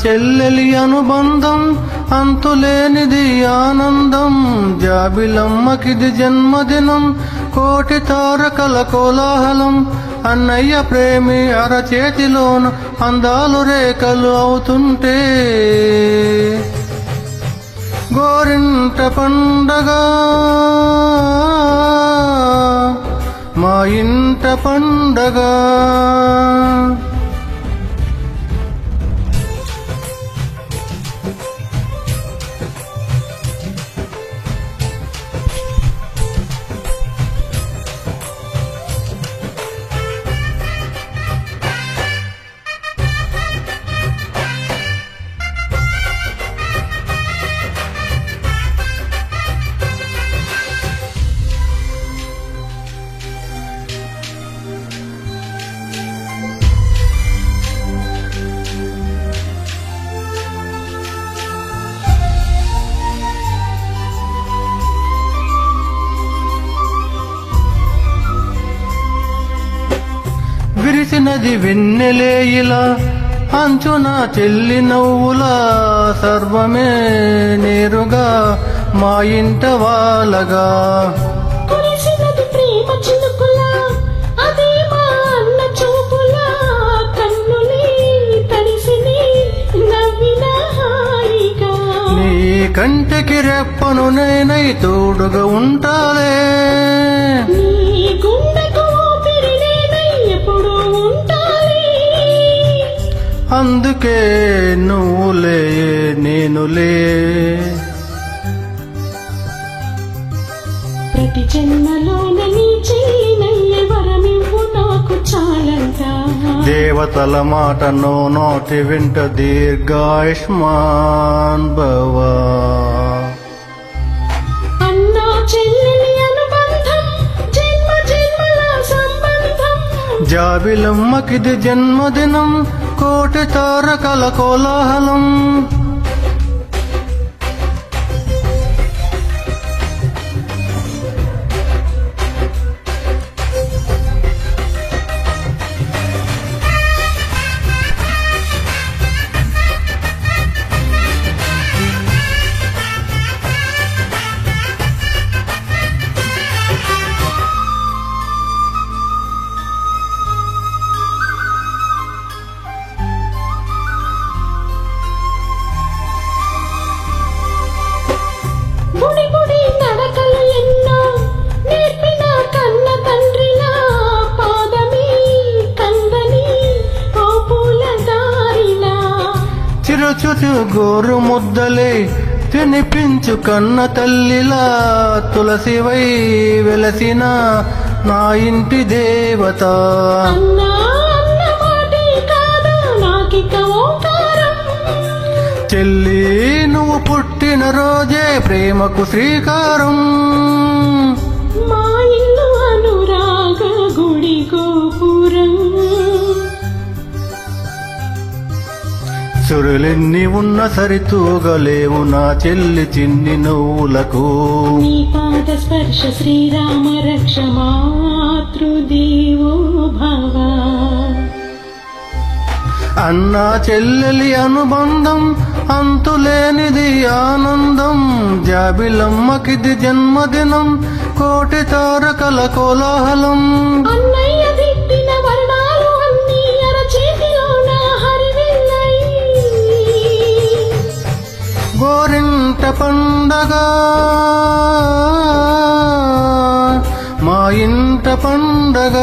చెల్లెలి అనుబంధం అంతులేనిది ఆనందం జాబిలమ్మకిది జన్మదినం కోటి తారకల కోలాహలం అన్నయ్య ప్రేమి అరచేతిలోన అందాలు రేఖలు అవుతుంటే గోరింట పండగ మా ఇంట పండగ విరిసినది వెన్నెలే ఇలా అంచున చెల్లి నవ్వుల సర్వమే నేరుగా మా ఇంట వాలగా కురిసినది ప్రేమ చినుకులా అదే మా అన్న చూపులా కన్నులే తడిసిని నవ్విన హాయిగా నీ కంటికి రెప్పను నేనై తోడుగా ఉంటాలే నీ గుండెకు ఊపిరి నేనై ఎప్పుడూ ఉంటాలే అందుకే నువ్వులే నేనులే ప్రతి జన్మలోన నీ చెల్లినయ్యే వరమివ్వు నాకు చాలంట దేవతల మాటను నోటి వింట దీర్ఘాయుష్మాన్ భవ అన్నా చెల్లెలి అనుబంధం జన్మ జన్మల సంబంధం జాబిలమ్మకిది జన్మదినం కోటి తారకల కోలాహలం గుడి గుడి నడకలు ఎన్నో నేర్పిన కన్న తండ్రిలా పాదమే కందని ఓ పూల దారిలా చిరుచురు గోరు ముద్దలే తినిపించు కన్న తల్లిలా తులసివై వెలసిన నా ఇంటి దేవత అన్నా అన్న మాటే కాదా నాకిక ఓంకారం చెల్లి నువ్వు పుట్టిన రోజే ప్రేమకు శ్రీకారం మా ఇల్లు అనురాగ గుడి గోపురం సురులెన్ని ఉన్న సరితూగలేవు నా చెల్లి చిన్ని నువ్వులకు నీ పాద స్పర్శ శ్రీరామ రక్ష మాతృదేవో భవ అన్నా చెల్లెలి అనుబంధం అంతులేనిది ఆనందం జాబిలమ్మకిది జన్మదినం కోటి తారకల కోలాహలం అన్నయ్య దిట్టిన వర్ణాలు అన్నీ అరచేతిలోన హరివిల్లై గోరింట పండగ మా ఇంట పండగ